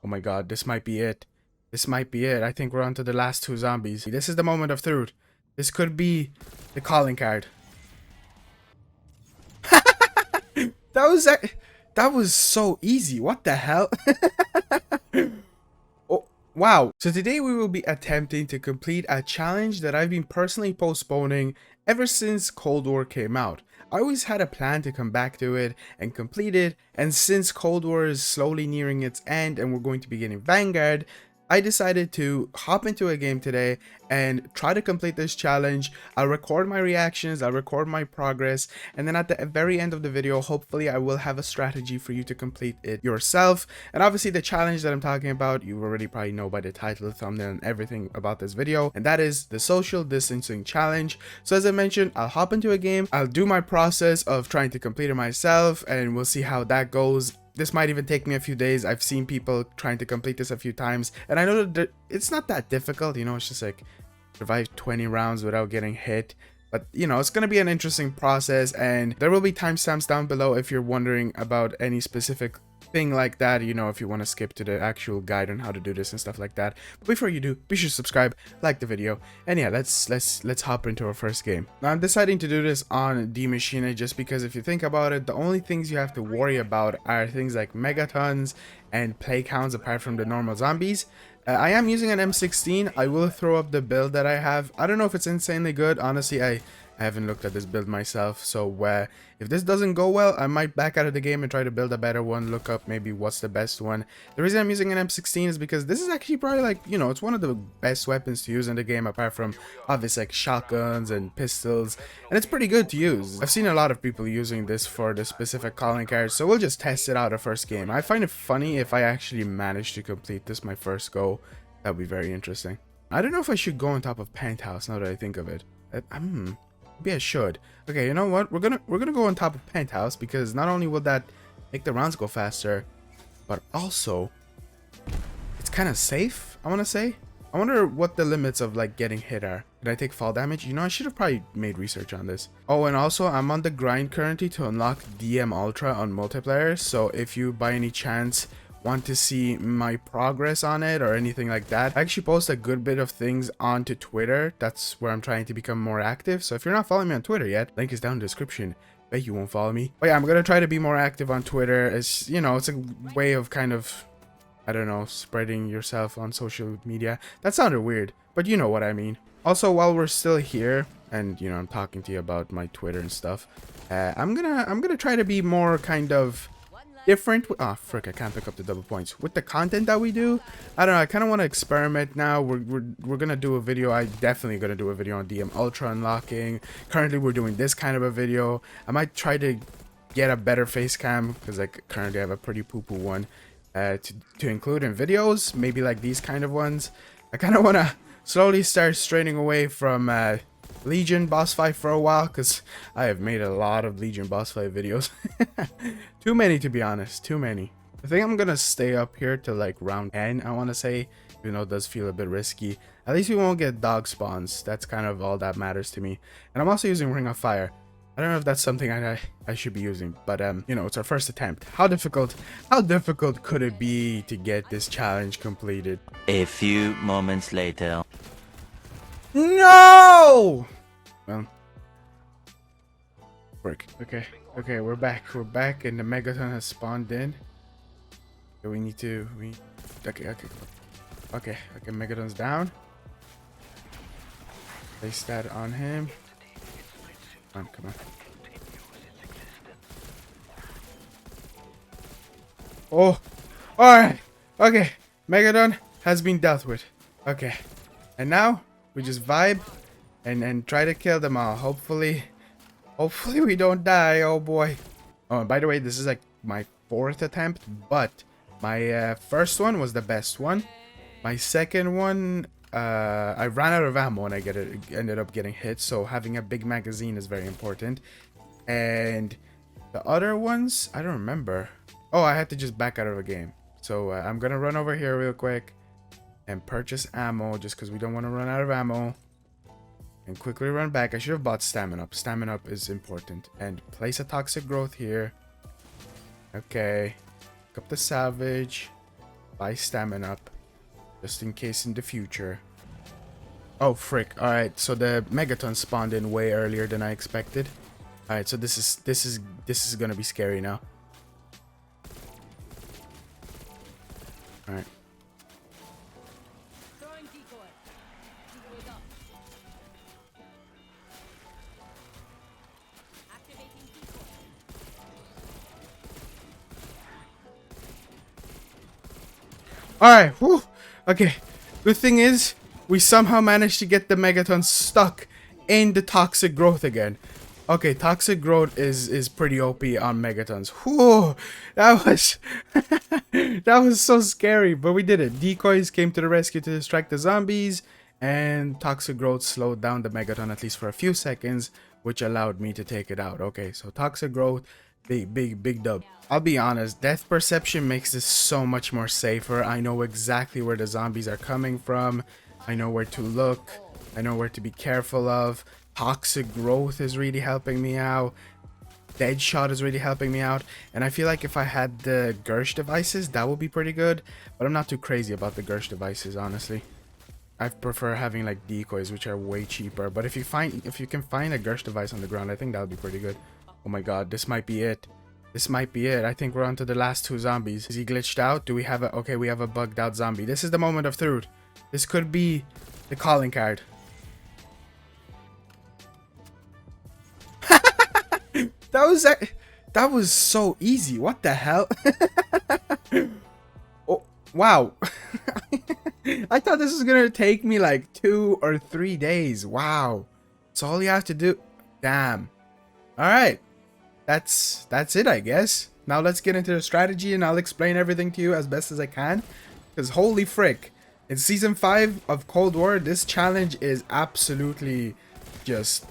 Oh my god, this might be it. This might be it. I think we're on to the last two zombies. This is the moment of truth. This could be the calling card. That was that was so easy. What the hell? Oh, wow. So today we will be attempting to complete a challenge that I've been personally postponing ever since Cold War came out. I always had a plan to come back to it and complete it, and since Cold War is slowly nearing its end and we're going to be getting Vanguard, I decided to hop into a game today and try to complete this challenge. I'll record my reactions, I'll record my progress, and then at the very end of the video, hopefully I will have a strategy for you to complete it yourself. And obviously the challenge that I'm talking about, you already probably know by the title, thumbnail, and everything about this video, and that is the social distancing challenge. So as I mentioned, I'll hop into a game, I'll do my process of trying to complete it myself, and we'll see how that goes. This might even take me a few days. I've seen people trying to complete this a few times, and I know that it's not that difficult, you know, it's just like survive 20 rounds without getting hit. But, you know, it's going to be an interesting process, and there will be timestamps down below if you're wondering about any specific thing like that, you know, if you want to skip to the actual guide on how to do this and stuff like that. But before you do, be sure to subscribe, like the video, and yeah, let's hop into our first game. Now I'm deciding to do this on D Machine just because if you think about it, the only things you have to worry about are things like megatons and play counts apart from the normal zombies. I am using an M16. I will throw up the build that I have. I don't know if it's insanely good. Honestly, I haven't looked at this build myself. So if this doesn't go well, I might back out of the game and try to build a better one. Look up maybe what's the best one. The reason I'm using an M16 is because this is actually probably like, you know, it's one of the best weapons to use in the game apart from obviously like shotguns and pistols. And it's pretty good to use. I've seen a lot of people using this for the specific calling card. So we'll just test it out our first game. I find it funny if I actually manage to complete this my first go. That would be very interesting. I don't know if I should go on top of Penthouse now that I think of it. Maybe I should. Okay, you know what? We're gonna go on top of Penthouse because not only will that make the rounds go faster, but also it's kind of safe. I want to say. I wonder what the limits of like getting hit are. Did I take fall damage? You know, I should have probably made research on this. Oh, and also I'm on the grind currently to unlock DM Ultra on multiplayer. So if you by any chance want to see my progress on it or anything like that, I actually post a good bit of things onto Twitter. That's where I'm trying to become more active. So if you're not following me on Twitter yet, link is down in the description. Bet you won't follow me. But yeah, I'm gonna try to be more active on Twitter. It's, you know, it's a way of kind of, I don't know, spreading yourself on social media. That sounded weird, but you know what I mean. Also, while we're still here and, you know, I'm talking to you about my Twitter and stuff, I'm gonna try to be more kind of different. Oh frick, I can't pick up the double points with the content that we do. I don't know, I kind of want to experiment now. We're gonna do a video. I definitely gonna do a video on DM Ultra unlocking. Currently we're doing this kind of a video. I might try to get a better face cam because like currently I have a pretty poo-poo one to include in videos, maybe like these kind of ones. I kind of want to slowly start straying away from Legion boss fight for a while because I have made a lot of Legion boss fight videos. Too many, to be honest, too many. I think I'm gonna stay up here till like round 10, I want to say, even though it does feel a bit risky. At least we won't get dog spawns. That's kind of all that matters to me. And I'm also using Ring of Fire. I don't know if that's something I should be using, but you know, it's our first attempt. How difficult could it be to get this challenge completed? A few moments later. No! Well, frick. Okay, we're back, and the Megaton has spawned in. So okay, Megaton's down. Place that on him. Come on. Oh, alright. Okay, Megaton has been dealt with. Okay, and now we just vibe and try to kill them all. Hopefully we don't die. Oh boy. Oh, and by the way, this is like my 4th attempt, but my first one was the best one. My second one, I ran out of ammo and ended up getting hit, so having a big magazine is very important. And the other ones, I don't remember. Oh, I had to just back out of a game. So I'm gonna run over here real quick and purchase ammo just because we don't want to run out of ammo. And quickly run back. I should have bought stamina up. Stamina up is important. And place a toxic growth here. Okay. Pick up the salvage. buy stamina up, just in case in the future. Oh frick! All right, so the megaton spawned in way earlier than I expected. All right, so this is gonna be scary now. All right. Alright, whew. Okay. Good thing is, we somehow managed to get the Megaton stuck in the toxic growth again. Okay, toxic growth is pretty OP on Megatons. Whew, that was that was so scary, but we did it. Decoys came to the rescue to distract the zombies, and toxic growth slowed down the Megaton at least for a few seconds, which allowed me to take it out. Okay, so toxic growth, big dub. I'll be honest, death perception makes this so much more safer. I know exactly where the zombies are coming from. I know where to look. I know where to be careful of. Toxic growth is really helping me out. Deadshot is really helping me out. And I feel like if I had the Gersh devices, that would be pretty good. But I'm not too crazy about the Gersh devices, honestly. I prefer having like decoys, which are way cheaper. But if you can find a Gersh device on the ground, I think that would be pretty good. Oh my god, this might be it. This might be it. I think we're on to the last two zombies. Is he glitched out? Do we have a... Okay, we have a bugged out zombie. This is the moment of truth. This could be the calling card. That was so easy. What the hell? Oh, wow. I thought this was gonna take me like 2 or 3 days. Wow. That's all you have to do. Damn. Alright. That's it, I guess. Now let's get into the strategy and I'll explain everything to you as best as I can. Because holy frick. In Season 5 of Cold War, this challenge is absolutely just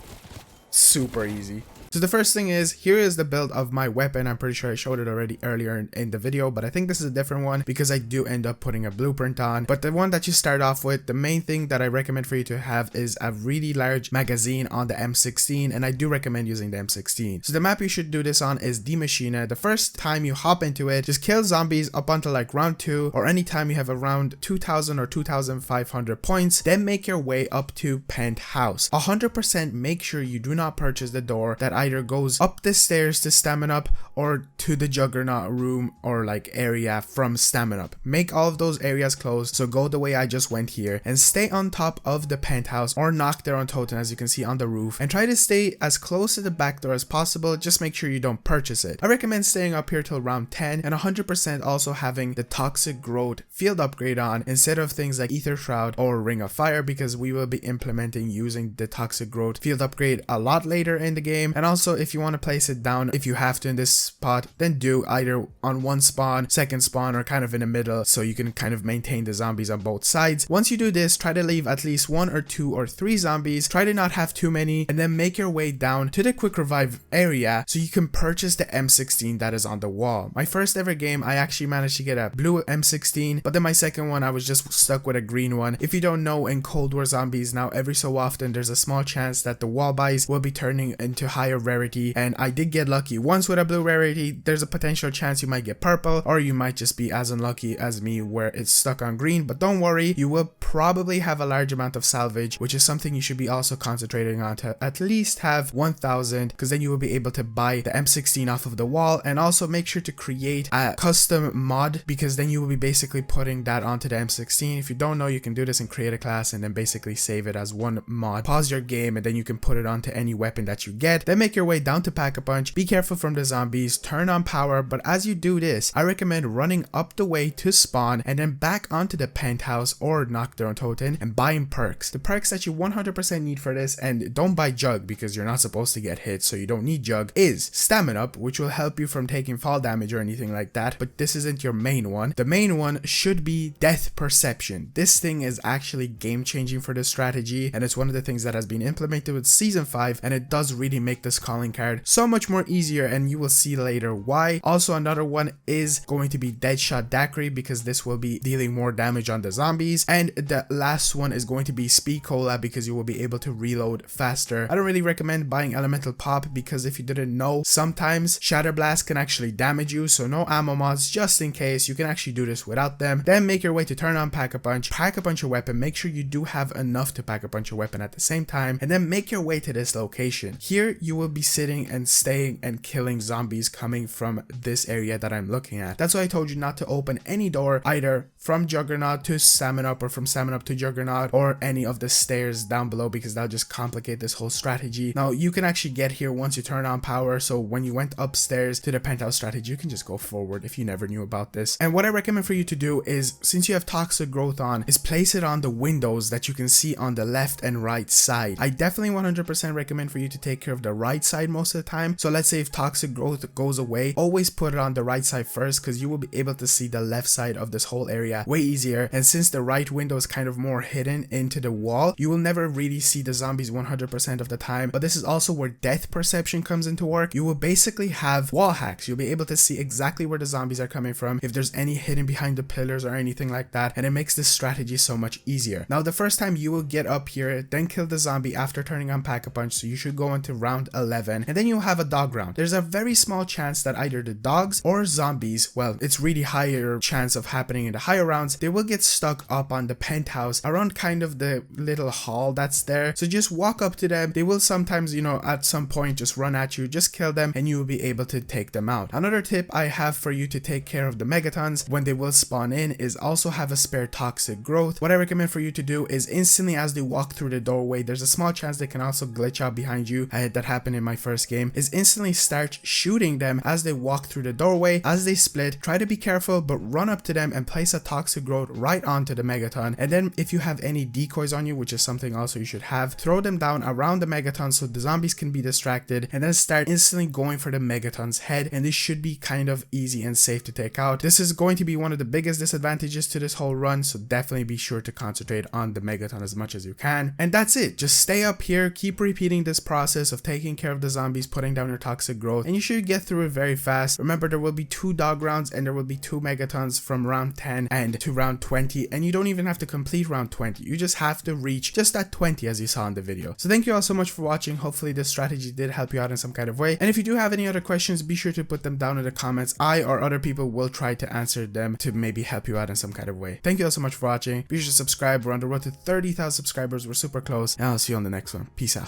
super easy. So the first thing is, here is the build of my weapon. I'm pretty sure I showed it already earlier in the video, but I think this is a different one because I do end up putting a blueprint on. But the one that you start off with, the main thing that I recommend for you to have is a really large magazine on the M16, and I do recommend using the M16. So the map you should do this on is Die Maschine. The first time you hop into it, just kill zombies up until like round 2, or anytime you have around 2,000 or 2,500 points, then make your way up to Penthouse. 100% make sure you do not purchase the door that either goes up the stairs to Stamina Up or to the Juggernaut room or like area from Stamina Up. Make all of those areas closed, so go the way I just went here and stay on top of the penthouse or knock there on Totem, as you can see on the roof, and try to stay as close to the back door as possible. Just make sure you don't purchase it. I recommend staying up here till round 10 and 100% also having the Toxic Growth field upgrade on instead of things like Ether Shroud or Ring of Fire, because we will be implementing using the Toxic Growth field upgrade a lot later in the game. And also, if you want to place it down, if you have to in this spot, then do either on one spawn, second spawn, or kind of in the middle, so you can kind of maintain the zombies on both sides. Once you do this, try to leave at least 1 or 2 or 3 zombies. Try to not have too many, and then make your way down to the quick revive area so you can purchase the M16 that is on the wall. My first ever game, I actually managed to get a blue M16, but then my second one, I was just stuck with a green one. If you don't know, in Cold War zombies now, every so often there's a small chance that the wall buys will be turning into higher rarity, and I did get lucky once with a blue rarity. There's a potential chance you might get purple, or you might just be as unlucky as me where it's stuck on green. But don't worry, you will probably have a large amount of salvage, which is something you should be also concentrating on to at least have 1,000, because then you will be able to buy the M16 off of the wall. And also make sure to create a custom mod, because then you will be basically putting that onto the M16. If you don't know, you can do this and create a class and then basically save it as one mod. Pause your game and then you can put it onto any weapon that you get. Then make your way down to Pack-a-Punch. Be careful from the zombies, turn on power, but as you do this, I recommend running up the way to spawn and then back onto the penthouse or knock down Totem and buying perks. The perks that you 100% need for this, and don't buy Jug because you're not supposed to get hit, so you don't need Jug, is Stamina Up, which will help you from taking fall damage or anything like that, but this isn't your main one. The main one should be Death Perception. This thing is actually game changing for this strategy, and it's one of the things that has been implemented with Season 5, and it does really make this calling card so much more easier, and you will see later why. Also, another one is going to be Deadshot Daiquiri, because this will be dealing more damage on the zombies, and the the last one is going to be Speed Cola because you will be able to reload faster. I don't really recommend buying Elemental Pop because if you didn't know, sometimes Shatter Blast can actually damage you, so no ammo mods just in case. You can actually do this without them. Then make your way to turn on Pack-a-Punch, pack a bunch of weapon, make sure you do have enough to pack a bunch of weapon at the same time, and then make your way to this location. Here you will be sitting and staying and killing zombies coming from this area that I'm looking at. That's why I told you not to open any door either from Juggernaut to Salmon Up or from Salmon Up to Juggernaut or any of the stairs down below because that'll just complicate this whole strategy. Now you can actually get here once you turn on power, so when you went upstairs to the penthouse strategy you can just go forward if you never knew about this. And what I recommend for you to do is, since you have toxic growth on, is place it on the windows that you can see on the left and right side. I definitely 100% recommend for you to take care of the right side most of the time. So let's say if toxic growth goes away, always put it on the right side first because you will be able to see the left side of this whole area way easier. And since the right window is kind of more hidden into the wall, you will never really see the zombies 100% of the time. But this is also where depth perception comes into work. You will basically have wall hacks. You'll be able to see exactly where the zombies are coming from, if there's any hidden behind the pillars or anything like that, and it makes this strategy so much easier. Now the first time you will get up here, then kill the zombie after turning on Pack-a-Punch, so you should go into round 11, and then you'll have a dog round. There's a very small chance that either the dogs or zombies, well, it's really higher chance of happening in the higher rounds, they will get stuck up on the penthouse around kind of the little hall that's there. So just walk up to them. They will sometimes, you know, at some point just run at you, just kill them and you will be able to take them out. Another tip I have for you to take care of the megatons when they will spawn in is also have a spare toxic growth. What I recommend for you to do is instantly as they walk through the doorway, there's a small chance they can also glitch out behind you. That happened in my first game, is instantly start shooting them as they walk through the doorway. As they split, try to be careful but run up to them and place a toxic growth right onto the megaton. And then if you have any decoys on you, which is something also you should have, throw them down around the megaton so the zombies can be distracted, and then start instantly going for the megaton's head, and this should be kind of easy and safe to take out. This is going to be one of the biggest disadvantages to this whole run, so definitely be sure to concentrate on the megaton as much as you can. And that's it. Just stay up here, keep repeating this process of taking care of the zombies, putting down your toxic growth, and you should get through it very fast. Remember, there will be 2 dog rounds and there will be 2 megatons from round 10 and to round 20, and you don't even have to complete round 20. You just have to reach just that 20 as you saw in the video. So thank you all so much for watching. Hopefully this strategy did help you out in some kind of way, and if you do have any other questions, be sure to put them down in the comments. I or other people will try to answer them to maybe help you out in some kind of way. Thank you all so much for watching. Be sure to subscribe. We're on the road to 30,000 subscribers. We're super close, and I'll see you on the next one. Peace out.